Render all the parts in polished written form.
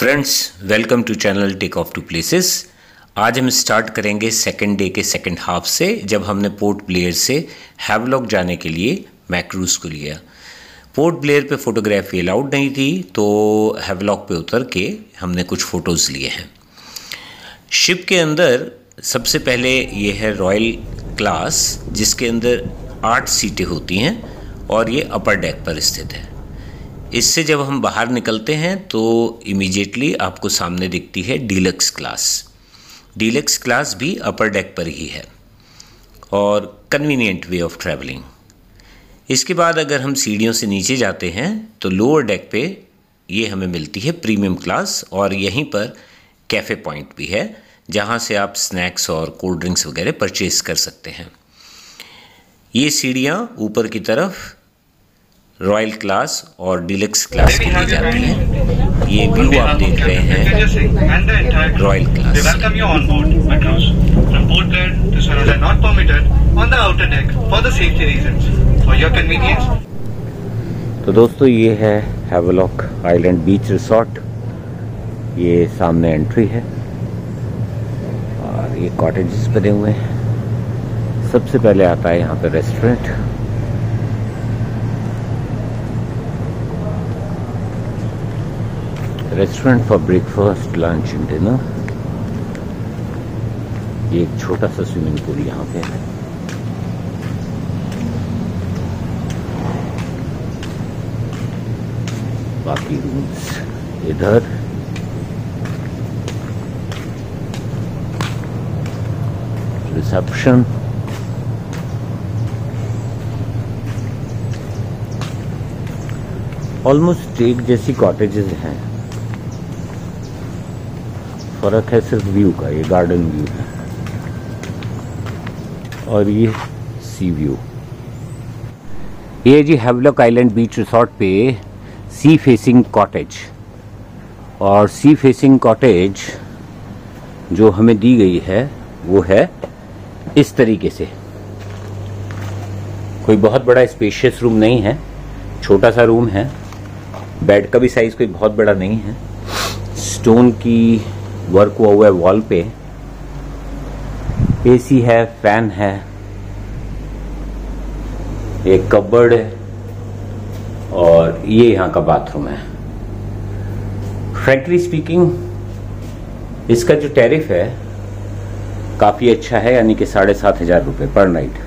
Friends, welcome to channel take off to places. आज हम start करेंगे सेकेंड डे के सेकेंड हाफ से, जब हमने पोर्ट ब्लेयर से हैवलॉक जाने के लिए मैक्रूज़ को लिया। पोर्ट ब्लेयर पे फोटोग्राफी अलाउड नहीं थी, तो हैवलॉक पे उतर के हमने कुछ फ़ोटोज़ लिए हैं। शिप के अंदर सबसे पहले ये है रॉयल क्लास, जिसके अंदर 8 सीटें होती हैं और ये अपर डेक पर स्थित है। इससे जब हम बाहर निकलते हैं तो इमीडिएटली आपको सामने दिखती है डीलक्स क्लास। डीलक्स क्लास भी अपर डेक पर ही है और कन्वीनियंट वे ऑफ ट्रैवलिंग। इसके बाद अगर हम सीढ़ियों से नीचे जाते हैं तो लोअर डेक पे ये हमें मिलती है प्रीमियम क्लास, और यहीं पर कैफ़े पॉइंट भी है, जहाँ से आप स्नैक्स और कोल्ड ड्रिंक्स वगैरह परचेज कर सकते हैं। ये सीढ़ियाँ ऊपर की तरफ रॉयल क्लास और डीलक्स क्लास की दी जाती हैं। ये व्यू आप देख रहे हैं royal class. Welcome you on board Makruzz. From Port Blair this one is not permitted on the outer deck for the safety reasons for your convenience. तो दोस्तों, ये है हैवलॉक आइलैंड बीच रिसोर्ट। ये सामने एंट्री है और ये कॉटेजेस बने हुए हैं। सबसे पहले आता है यहाँ पे restaurant. Restaurant for breakfast, lunch and dinner. ये एक छोटा सा स्विमिंग पूल यहाँ पे है। बाकी रूम्स इधर। रिसेप्शन। ऑलमोस्ट एक जैसी कॉटेजेस हैं, फर्क है सिर्फ व्यू का। ये गार्डन व्यू है और ये सी व्यू। ये जी हैवलॉक आइलैंड बीच रिसोर्ट पे सी फेसिंग कॉटेज। और सी फेसिंग कॉटेज जो हमें दी गई है वो है इस तरीके से। कोई बहुत बड़ा स्पेशियस रूम नहीं है, छोटा सा रूम है। बेड का भी साइज कोई बहुत बड़ा नहीं है। स्टोन की वर्क हुआ हुआ है वॉल पे। एसी है, फैन है, एक कपबोर्ड है और ये यहाँ का बाथरूम है। फ्रैंकली स्पीकिंग, इसका जो टैरिफ है काफी अच्छा है, यानी कि 7,500 रुपये पर night.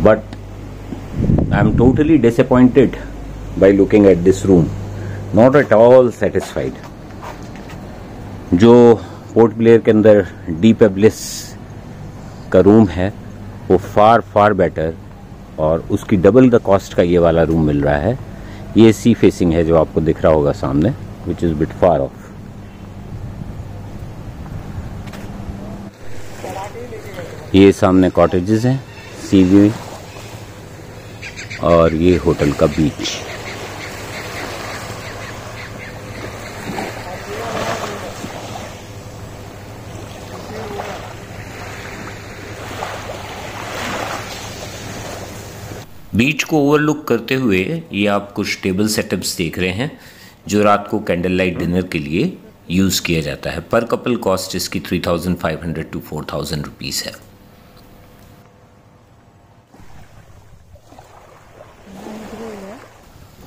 But I am totally disappointed by looking at this room, not at all satisfied. जो पोर्ट ब्लेयर के अंदर डीप एब्लिस का रूम है वो फार फार बेटर, और उसकी डबल द कॉस्ट का ये वाला रूम मिल रहा है। ये सी फेसिंग है जो आपको दिख रहा होगा सामने, which is bit far of. ये सामने कॉटेजेस हैं, सी व्यू, और ये होटल का बीच। बीच को ओवरलुक करते हुए ये आप कुछ टेबल सेटअप्स देख रहे हैं जो रात को कैंडल लाइट डिनर के लिए यूज़ किया जाता है। पर कपल कॉस्ट इसकी 3,500 to 4,000 रुपीज़ है।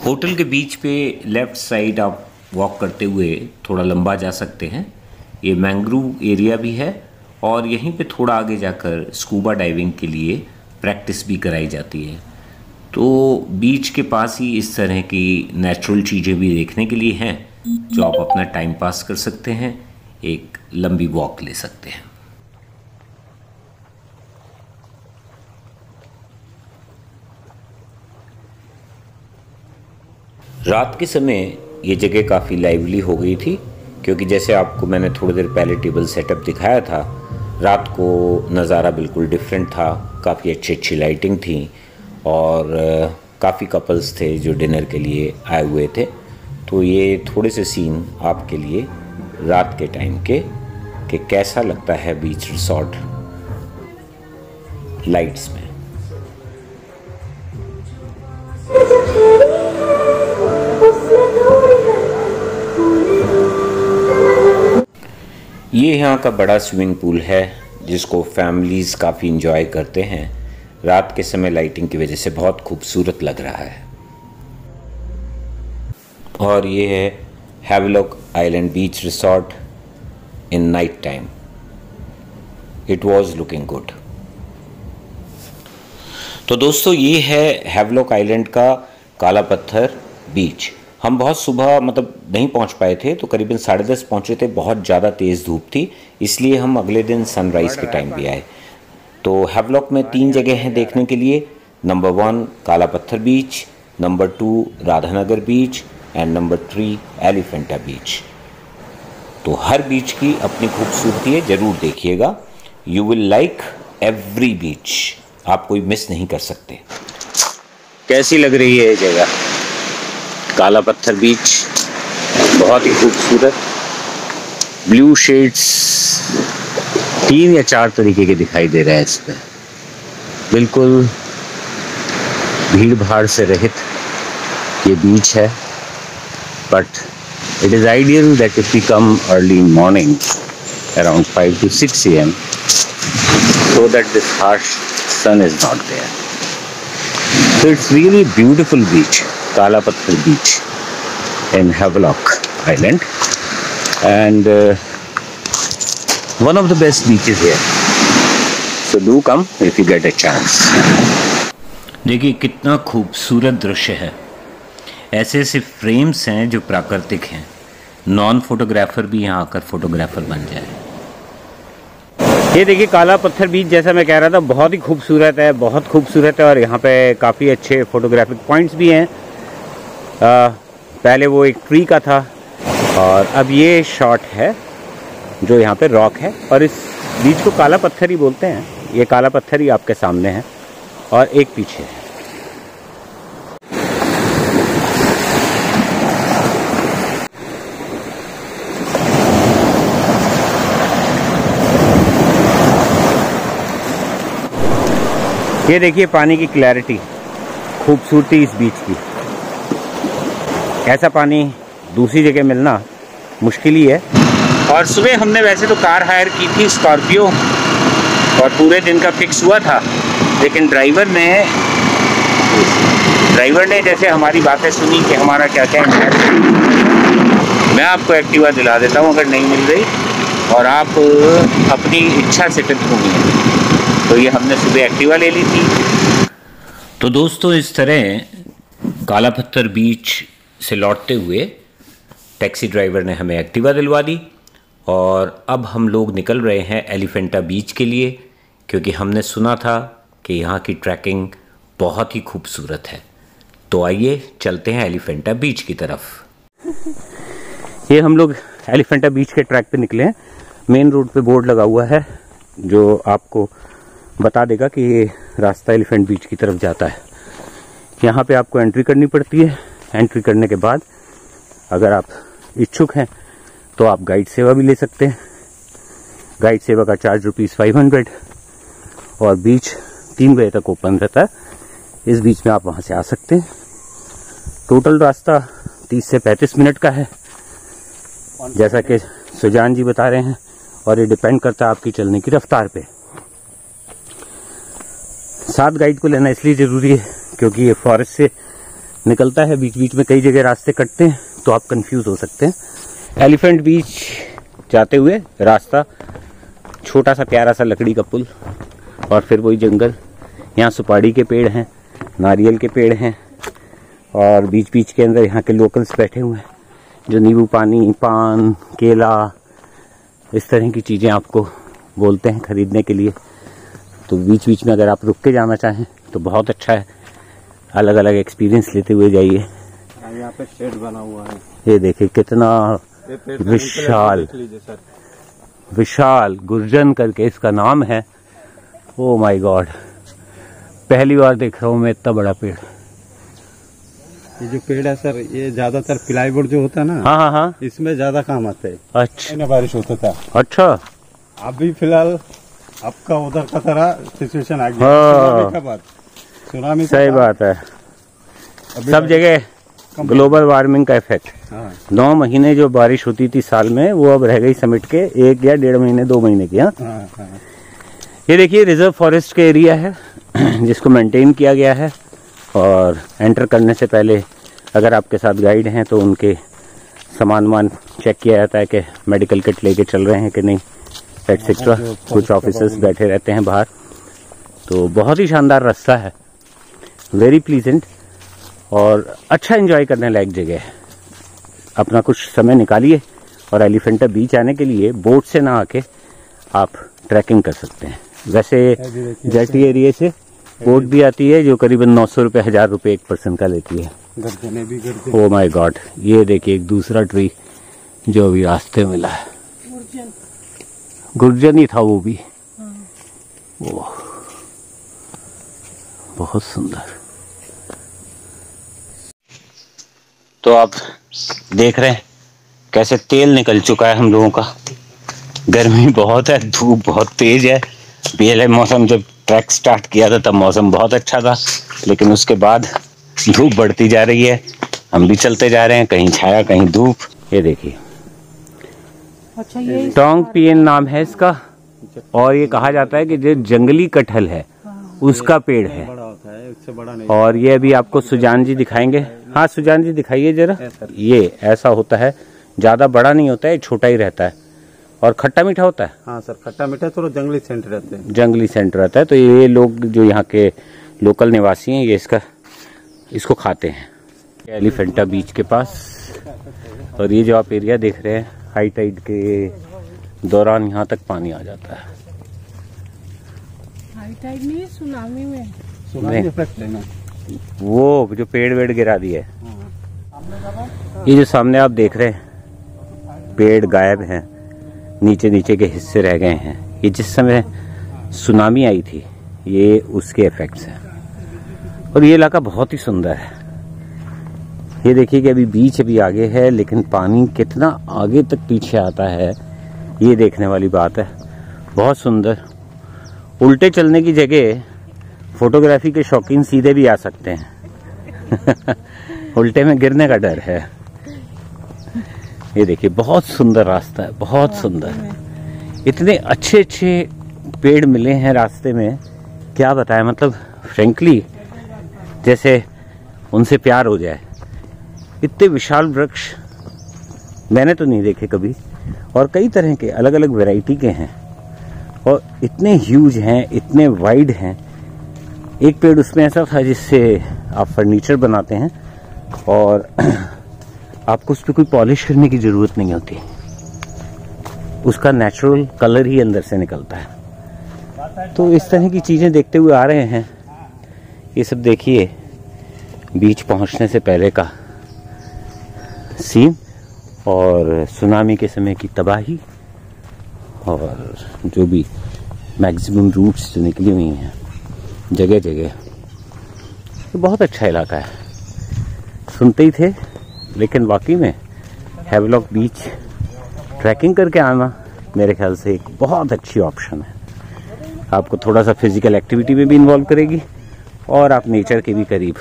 होटल के बीच पे लेफ्ट साइड आप वॉक करते हुए थोड़ा लंबा जा सकते हैं। ये मैंग्रोव एरिया भी है और यहीं पे थोड़ा आगे जाकर स्कूबा डाइविंग के लिए प्रैक्टिस भी कराई जाती है। तो बीच के पास ही इस तरह की नेचुरल चीज़ें भी देखने के लिए हैं जो आप अपना टाइम पास कर सकते हैं, एक लंबी वॉक ले सकते हैं। रात के समय ये जगह काफ़ी लाइवली हो गई थी, क्योंकि जैसे आपको मैंने थोड़ी देर पहले टेबल सेटअप दिखाया था, रात को नज़ारा बिल्कुल डिफरेंट था। काफ़ी अच्छी अच्छी लाइटिंग थी और काफ़ी कपल्स थे जो डिनर के लिए आए हुए थे। तो ये थोड़े से सीन आपके लिए रात के टाइम के कि कैसा लगता है बीच रिसोर्ट लाइट्स में। ये यहाँ का बड़ा स्विमिंग पूल है जिसको फैमिलीज़ काफ़ी इंजॉय करते हैं। रात के समय लाइटिंग की वजह से बहुत खूबसूरत लग रहा है। और ये है Havelock island beach resort in night time. It was looking good. तो दोस्तों ये है हैवलॉक आइलैंड का काला पत्थर बीच। हम बहुत सुबह नहीं पहुंच पाए थे, तो करीबन 10:30 पहुंचे थे। बहुत ज़्यादा तेज़ धूप थी, इसलिए हम अगले दिन सनराइज़ के टाइम भी आए। तो हैवलॉक में 3 जगह हैं देखने के लिए। Number 1 Kala Patthar beach, number 2 Radhanagar beach and number 3 Elephanta beach. तो हर बीच की अपनी खूबसूरती है, ज़रूर देखिएगा। You will like every beach, आप कोई मिस नहीं कर सकते। कैसी लग रही है ये जगह? काला पत्थर बीच बहुत ही खूबसूरत। ब्लू शेड्स 3 या 4 तरीके के दिखाई दे रहे हैं इस पर। बिल्कुल भीड़ भाड़ से रहित ये बीच है। But it is ideal that if we come early in morning around 5 to 6 AM so that this harsh sun is not there. So it's really beautiful beach, Kala Patthar Beach in Havelock Island, and one of the best beaches here. So do come if you get a chance. देखिए कितना खूबसूरत दृश्य है। ऐसे ऐसे frames हैं जो प्राकृतिक हैं। नॉन फोटोग्राफर भी यहाँ आकर फोटोग्राफर बन जाए। ये देखिए काला पत्थर बीच, जैसा मैं कह रहा था, बहुत ही खूबसूरत है, बहुत खूबसूरत है। और यहाँ पे काफ़ी अच्छे फोटोग्राफिक पॉइंट्स भी हैं। पहले वो एक ट्री का था और अब ये शॉट है जो यहाँ पे रॉक है। और इस बीच को काला पत्थर ही बोलते हैं। ये काला पत्थर ही आपके सामने है और एक पीछे है। ये देखिए पानी की क्लैरिटी, खूबसूरती इस बीच की। ऐसा पानी दूसरी जगह मिलना मुश्किल ही है। और सुबह हमने वैसे तो कार हायर की थी स्कॉर्पियो और पूरे दिन का फिक्स हुआ था, लेकिन ड्राइवर ने जैसे हमारी बातें सुनी कि हमारा क्या क्या इंटरेस्ट है, मैं आपको एक्टिवा दिला देता हूँ अगर नहीं मिल रही और आप अपनी इच्छा से टिप होंगी। तो ये हमने सुबह एक्टिवा ले ली थी। तो दोस्तों इस तरह काला पत्थर बीच से लौटते हुए टैक्सी ड्राइवर ने हमें एक्टिवा दिलवा दी और अब हम लोग निकल रहे हैं एलिफेंटा बीच के लिए, क्योंकि हमने सुना था कि यहाँ की ट्रैकिंग बहुत ही खूबसूरत है। तो आइए चलते हैं एलिफेंटा बीच की तरफ। ये हम लोग एलिफेंटा बीच के ट्रैक पे निकले हैं। मेन रोड पे बोर्ड लगा हुआ है जो आपको बता देगा कि ये रास्ता एलिफेंट बीच की तरफ जाता है। यहाँ पे आपको एंट्री करनी पड़ती है। एंट्री करने के बाद अगर आप इच्छुक हैं तो आप गाइड सेवा भी ले सकते हैं। गाइड सेवा का चार्ज ₹500 और बीच 3 बजे तक ओपन रहता है। इस बीच में आप वहाँ से आ सकते हैं। टोटल रास्ता 30 से 35 मिनट का है, जैसा कि सुजान जी बता रहे हैं, और ये डिपेंड करता है आपकी चलने की रफ्तार पे। साथ गाइड को लेना इसलिए ज़रूरी है क्योंकि ये फॉरेस्ट से निकलता है, बीच बीच में कई जगह रास्ते कटते हैं, तो आप कंफ्यूज हो सकते हैं। एलिफेंट बीच जाते हुए रास्ता, छोटा सा प्यारा सा लकड़ी का पुल और फिर वही जंगल। यहाँ सुपारी के पेड़ हैं, नारियल के पेड़ हैं और बीच बीच के अंदर यहाँ के लोकल्स बैठे हुए हैं जो नींबू पानी, पान, केला, इस तरह की चीज़ें आपको बोलते हैं खरीदने के लिए। तो बीच बीच में अगर आप रुक के जाना चाहें तो बहुत अच्छा है। अलग अलग एक्सपीरियंस लेते हुए जाइए। यहाँ पे शेड बना हुआ है, ये देखिए कितना विशाल गुर्जन करके इसका नाम है। ओ माय गॉड, पहली बार देख रहा हूँ मैं इतना बड़ा पेड़। ये जो पेड़ है सर, ये ज्यादातर प्लाईवुड जो होता है ना, हाँ हाँ हाँ, इसमें ज्यादा काम आता है। अच्छा, बारिश होता था। अच्छा, अभी फिलहाल आपका उधर का तरह सिचुएशन आ गया। सुनामी, सही बात है। सब जगह ग्लोबल वार्मिंग का इफेक्ट। 9 महीने जो बारिश होती थी साल में, वो अब रह गई समेट के 1 या 1.5 महीने 2 महीने की। ये देखिए रिजर्व फॉरेस्ट का एरिया है जिसको मेंटेन किया गया है, और एंटर करने से पहले अगर आपके साथ गाइड हैं तो उनके सामान चेक किया जाता है कि मेडिकल किट लेके चल रहे हैं कि नहीं, एक्सेट्रा। कुछ ऑफिसर्स बैठे रहते हैं बाहर। तो बहुत ही शानदार रास्ता है, वेरी प्लीजेंट और अच्छा एंजॉय करने लायक जगह है। अपना कुछ समय निकालिए और एलिफेंटा बीच आने के लिए बोट से ना आके आप ट्रैकिंग कर सकते हैं। वैसे जेटी एरिया से बोट भी आती है जो करीबन 900 रुपये 1000 रुपये एक पर्सन का लेती है। ओ माय गॉड, ये देखिए एक दूसरा ट्री जो अभी रास्ते में मिला है, गुर्जन ही था वो भी। वो बहुत सुंदर। तो आप देख रहे हैं कैसे तेल निकल चुका है हम लोगों का। गर्मी बहुत है, धूप बहुत तेज है। पहले मौसम जब ट्रैक स्टार्ट किया था तब मौसम बहुत अच्छा था, लेकिन उसके बाद धूप बढ़ती जा रही है। हम भी चलते जा रहे हैं, कहीं छाया कहीं धूप। ये देखिए अच्छा, ये टोंग पियन नाम है इसका, और ये कहा जाता है कि जो जंगली कटहल है उसका पेड़ है। बड़ा होता है, उससे बड़ा नहीं। और ये अभी आपको सुजान जी दिखाएंगे। हाँ सुजान जी दिखाइए जरा। ये ऐसा होता है, ज्यादा बड़ा नहीं होता है, छोटा ही रहता है और खट्टा मीठा होता है। हाँ सर, खट्टा मीठा थोड़ा जंगली सेंट रहते हैं। जंगली सेंट रहता है। तो ये लोग जो यहाँ के लोकल निवासी हैं ये इसको खाते हैं। एलिफेंटा बीच के पास, और ये जो आप एरिया देख रहे हैं, हाई टाइड के दौरान यहाँ तक पानी आ जाता है। हाई टाइड नहीं, सुनामी में। सुनामी इफेक्ट है ना, वो जो पेड़ वेड़ गिरा दिए। ये जो सामने आप देख रहे हैं पेड़ गायब हैं, नीचे नीचे के हिस्से रह गए हैं। ये जिस समय सुनामी आई थी ये उसके इफेक्ट्स हैं। और ये इलाका बहुत ही सुंदर है। ये देखिए कि अभी बीच अभी आगे है, लेकिन पानी कितना आगे तक पीछे आता है ये देखने वाली बात है। बहुत सुंदर। उल्टे चलने की जगह फोटोग्राफी के शौकीन सीधे भी आ सकते हैं उल्टे में गिरने का डर है। ये देखिए बहुत सुंदर रास्ता है, बहुत सुंदर। इतने अच्छे अच्छे पेड़ मिले हैं रास्ते में, क्या बताएं। मतलब फ्रेंकली जैसे उनसे प्यार हो जाए। इतने विशाल वृक्ष मैंने तो नहीं देखे कभी, और कई तरह के अलग अलग वैरायटी के हैं, और इतने ह्यूज हैं, इतने वाइड हैं। एक पेड़ उसमें ऐसा था जिससे आप फर्नीचर बनाते हैं और आपको उस पर कोई पॉलिश करने की जरूरत नहीं होती, उसका नेचुरल कलर ही अंदर से निकलता है। तो इस तरह की चीजें देखते हुए आ रहे हैं। ये सब देखिए बीच पहुंचने से पहले का सीन, और सुनामी के समय की तबाही, और जो भी मैक्सिमम रूट्स जो निकली हुई हैं जगह जगह। तो बहुत अच्छा इलाका है, सुनते ही थे। लेकिन वाकई में हैवलॉक बीच ट्रैकिंग करके आना मेरे ख्याल से एक बहुत अच्छी ऑप्शन है। आपको थोड़ा सा फिजिकल एक्टिविटी में भी इन्वॉल्व करेगी, और आप नेचर के भी करीब,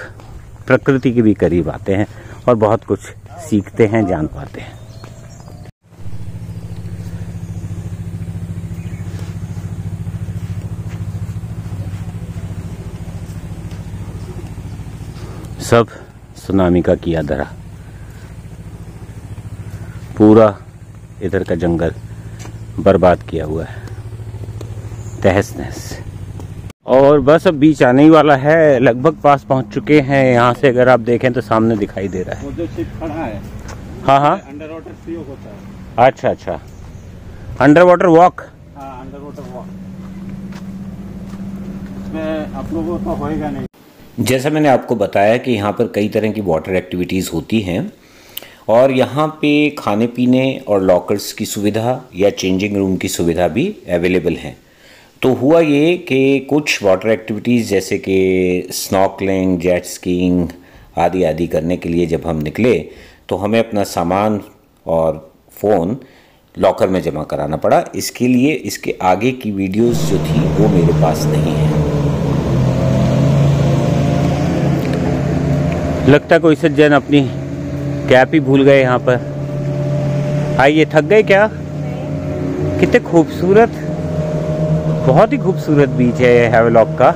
प्रकृति के भी करीब आते हैं, और बहुत कुछ सीखते हैं, जान पाते हैं। सब सुनामी का किया धरा, पूरा इधर का जंगल बर्बाद किया हुआ है, तहस नहस। और बस अब बीच आने ही वाला है, लगभग पास पहुंच चुके हैं। यहाँ से अगर आप देखें तो सामने दिखाई दे रहा है वो जो शिप खड़ा है। हाँ हाँ, अंडर वाटर फ्री होता है। अच्छा अच्छा, अंडर वाटर वॉक। हाँ, अंडर वाटर वॉक। इसमें आप लोगों को होएगा नहीं। जैसा मैंने आपको बताया कि यहाँ पर कई तरह की वाटर एक्टिविटीज़ होती हैं, और यहाँ पे खाने पीने और लॉकर्स की सुविधा या चेंजिंग रूम की सुविधा भी अवेलेबल है। तो हुआ ये कि कुछ वाटर एक्टिविटीज़ जैसे कि स्नॉर्कलिंग, जेट स्कीइंग आदि आदि करने के लिए जब हम निकले तो हमें अपना सामान और फ़ोन लॉकर में जमा कराना पड़ा। इसके लिए इसके आगे की वीडियोस जो थी वो मेरे पास नहीं है। लगता कोई सज्जन अपनी कैप ही भूल गए यहाँ पर। आइए, थक गए क्या? कितने खूबसूरत, बहुत ही खूबसूरत बीच है ये हैवलॉक का।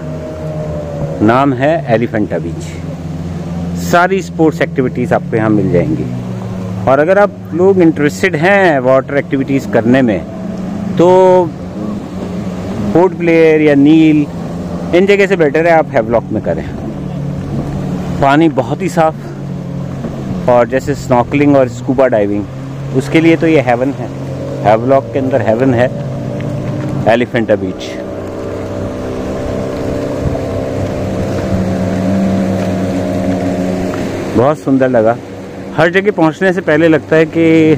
नाम है एलिफेंटा बीच। सारी स्पोर्ट्स एक्टिविटीज़ आपको यहाँ मिल जाएंगी। और अगर आप लोग इंटरेस्टेड हैं वाटर एक्टिविटीज़ करने में तो पोर्ट ब्लेयर या नील, इन जगह से बेटर है आप हैवलॉक में करें। पानी बहुत ही साफ, और जैसे स्नॉर्कलिंग और स्कूबा डाइविंग उसके लिए तो ये हेवन है। हैवलॉक के अंदर हेवन है एलिफेंटा बीच। बहुत सुंदर लगा। हर जगह पहुंचने से पहले लगता है कि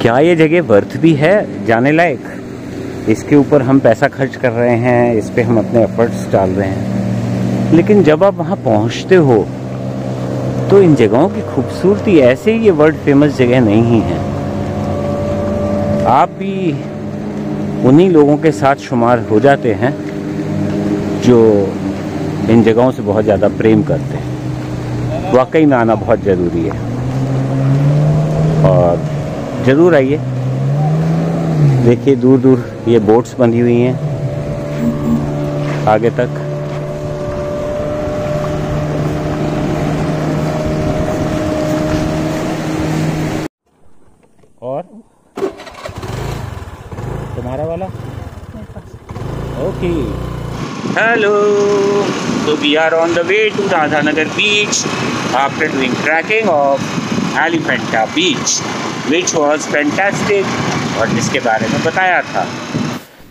क्या ये जगह वर्थ भी है जाने लायक। इसके ऊपर हम पैसा खर्च कर रहे हैं, इस पे हम अपने एफर्ट्स डाल रहे हैं, लेकिन जब आप वहाँ पहुँचते हो तो इन जगहों की खूबसूरती, ऐसे ही ये वर्ल्ड फेमस जगह नहीं है। आप भी उन्हीं लोगों के साथ शुमार हो जाते हैं जो इन जगहों से बहुत ज़्यादा प्रेम करते हैं। वाकई में आना बहुत ज़रूरी है और ज़रूर आइए। देखिए दूर दूर ये बोट्स बंधी हुई हैं आगे तक। और तुम्हारा वाला okay. Hello, so we are on the way to Radhanagar beach after doing trekking of Elephanta beach which was fantastic और जिसके बारे में बताया था।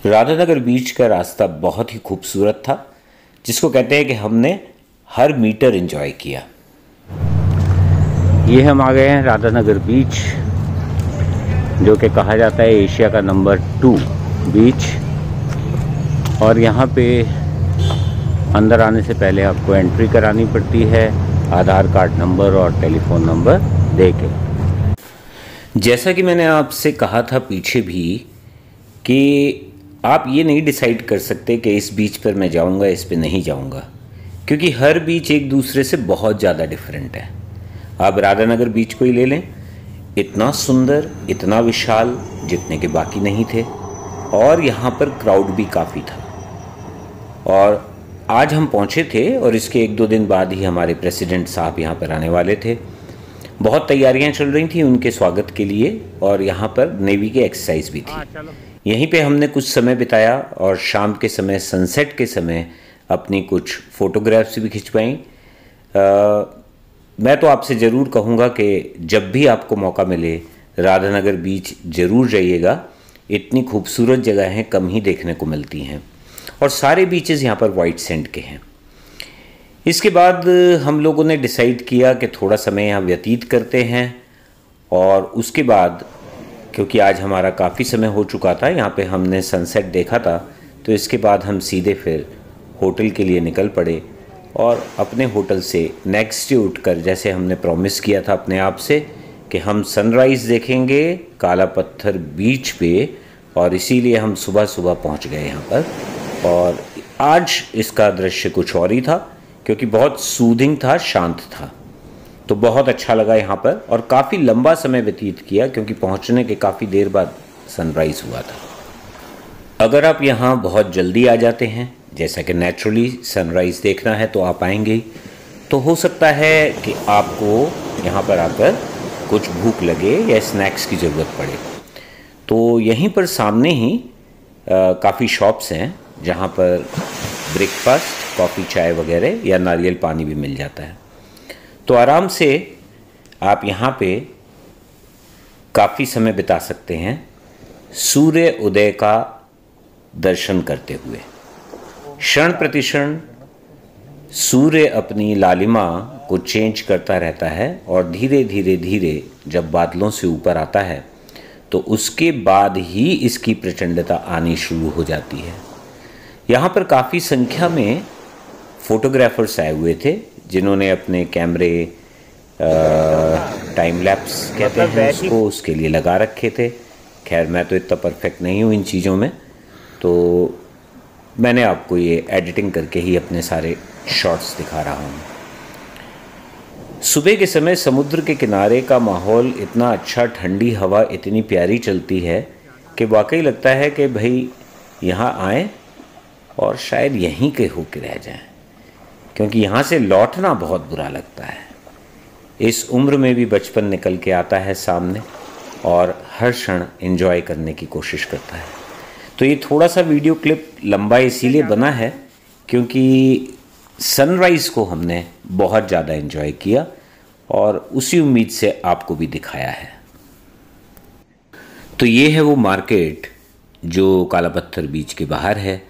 राधानगर बीच का रास्ता बहुत ही खूबसूरत था, जिसको कहते हैं कि हमने हर मीटर एंजॉय किया। ये हम आ गए हैं राधानगर बीच, जो कि कहा जाता है एशिया का नंबर 2 बीच। और यहाँ पे अंदर आने से पहले आपको एंट्री करानी पड़ती है, आधार कार्ड नंबर और टेलीफोन नंबर दे के। जैसा कि मैंने आपसे कहा था पीछे भी कि आप ये नहीं डिसाइड कर सकते कि इस बीच पर मैं जाऊँगा, इस पे नहीं जाऊँगा, क्योंकि हर बीच एक दूसरे से बहुत ज़्यादा डिफरेंट है। आप राधानगर बीच को ही ले लें, इतना सुंदर, इतना विशाल, जितने के बाकी नहीं थे, और यहाँ पर क्राउड भी काफ़ी था। और आज हम पहुँचे थे और इसके 1-2 दिन बाद ही हमारे प्रेसिडेंट साहब यहाँ पर आने वाले थे। बहुत तैयारियां चल रही थी उनके स्वागत के लिए, और यहाँ पर नेवी की एक्सरसाइज भी थी। यहीं पे हमने कुछ समय बिताया और शाम के समय, सनसेट के समय अपनी कुछ फ़ोटोग्राफ्स भी खिंचवाई। मैं तो आपसे ज़रूर कहूँगा कि जब भी आपको मौका मिले राधानगर बीच ज़रूर जाइएगा। इतनी खूबसूरत जगह हैं, कम ही देखने को मिलती हैं, और सारे बीचेस यहाँ पर वाइट सैंड के हैं। इसके बाद हम लोगों ने डिसाइड किया कि थोड़ा समय यहाँ व्यतीत करते हैं, और उसके बाद क्योंकि आज हमारा काफ़ी समय हो चुका था, यहाँ पे हमने सनसेट देखा था, तो इसके बाद हम सीधे फिर होटल के लिए निकल पड़े। और अपने होटल से नेक्स्ट डे उठकर, जैसे हमने प्रॉमिस किया था अपने आप से कि हम सनराइज़ देखेंगे काला पत्थर बीच पे, और इसीलिए हम सुबह सुबह पहुँच गए यहाँ पर। और आज इसका दृश्य कुछ और ही था, क्योंकि बहुत सूदिंग था, शांत था, तो बहुत अच्छा लगा यहाँ पर। और काफ़ी लंबा समय व्यतीत किया, क्योंकि पहुँचने के काफ़ी देर बाद सनराइज़ हुआ था। अगर आप यहाँ बहुत जल्दी आ जाते हैं, जैसा कि नेचुरली सनराइज़ देखना है, तो आप आएंगे, तो हो सकता है कि आपको यहाँ पर आकर कुछ भूख लगे या स्नैक्स की ज़रूरत पड़े। तो यहीं पर सामने ही काफ़ी शॉप्स हैं जहाँ पर ब्रेकफास्ट, कॉफ़ी, चाय वगैरह या नारियल पानी भी मिल जाता है। तो आराम से आप यहाँ पे काफ़ी समय बिता सकते हैं सूर्य उदय का दर्शन करते हुए। क्षण प्रतिक्षण सूर्य अपनी लालिमा को चेंज करता रहता है, और धीरे धीरे धीरे जब बादलों से ऊपर आता है तो उसके बाद ही इसकी प्रचंडता आनी शुरू हो जाती है। यहाँ पर काफ़ी संख्या में फ़ोटोग्राफर्स आए हुए थे, जिन्होंने अपने कैमरे टाइम लैप्स कहते हैं उसको, उसके लिए लगा रखे थे। खैर मैं तो इतना परफेक्ट नहीं हूँ इन चीज़ों में, तो मैंने आपको ये एडिटिंग करके ही अपने सारे शॉट्स दिखा रहा हूँ। सुबह के समय समुद्र के किनारे का माहौल इतना अच्छा, ठंडी हवा इतनी प्यारी चलती है कि वाकई लगता है कि भाई यहाँ आएँ और शायद यहीं के होके रह जाएं, क्योंकि यहाँ से लौटना बहुत बुरा लगता है। इस उम्र में भी बचपन निकल के आता है सामने और हर क्षण एंजॉय करने की कोशिश करता है। तो ये थोड़ा सा वीडियो क्लिप लंबा इसीलिए बना है क्योंकि सनराइज़ को हमने बहुत ज़्यादा एंजॉय किया और उसी उम्मीद से आपको भी दिखाया है। तो ये है वो मार्केट जो काला पत्थर बीच के बाहर है।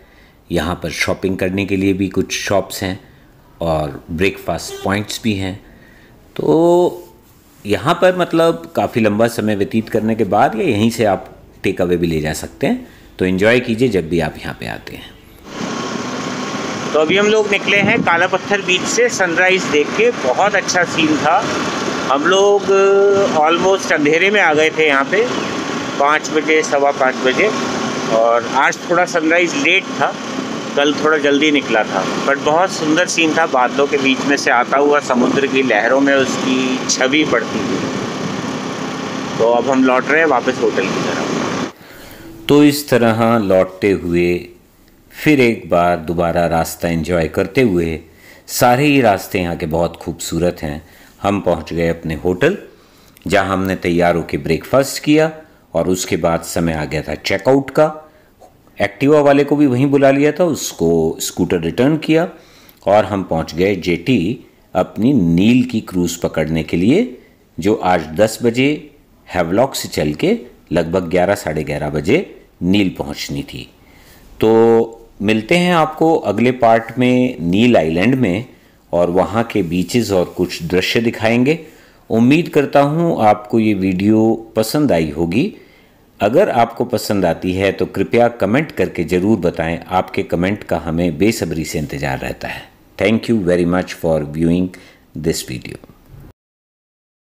यहाँ पर शॉपिंग करने के लिए भी कुछ शॉप्स हैं और ब्रेकफास्ट पॉइंट्स भी हैं। तो यहाँ पर मतलब काफ़ी लंबा समय व्यतीत करने के बाद या यहीं से आप टेक अवे भी ले जा सकते हैं। तो एंजॉय कीजिए जब भी आप यहाँ पे आते हैं। तो अभी हम लोग निकले हैं काला पत्थर बीच से सनराइज़ देख के। बहुत अच्छा सीन था। हम लोग ऑलमोस्ट अंधेरे में आ गए थे यहाँ पे 5 बजे, 5:15 बजे। और आज थोड़ा सनराइज़ लेट था, कल थोड़ा जल्दी निकला था, बट बहुत सुंदर सीन था। बादलों के बीच में से आता हुआ समुद्र की लहरों में उसकी छवि पड़ती थी। तो अब हम लौट रहे हैं वापस होटल की तरफ। तो इस तरह लौटते हुए फिर एक बार दोबारा रास्ता एंजॉय करते हुए, सारे ही रास्ते यहाँ के बहुत खूबसूरत हैं, हम पहुँच गए अपने होटल, जहाँ हमने तैयार होकर ब्रेकफास्ट किया और उसके बाद समय आ गया था चेकआउट का। एक्टिवा वाले को भी वहीं बुला लिया था, उसको स्कूटर रिटर्न किया और हम पहुंच गए जेटी अपनी नील की क्रूज़ पकड़ने के लिए, जो आज 10 बजे हैवलॉक से चल के लगभग 11 साढ़े 11 बजे नील पहुंचनी थी। तो मिलते हैं आपको अगले पार्ट में नील आइलैंड में, और वहाँ के बीचेस और कुछ दृश्य दिखाएंगे। उम्मीद करता हूँ आपको ये वीडियो पसंद आई होगी। अगर आपको पसंद आती है तो कृपया कमेंट करके ज़रूर बताएं। आपके कमेंट का हमें बेसब्री से इंतज़ार रहता है। Thank you very much for viewing this video.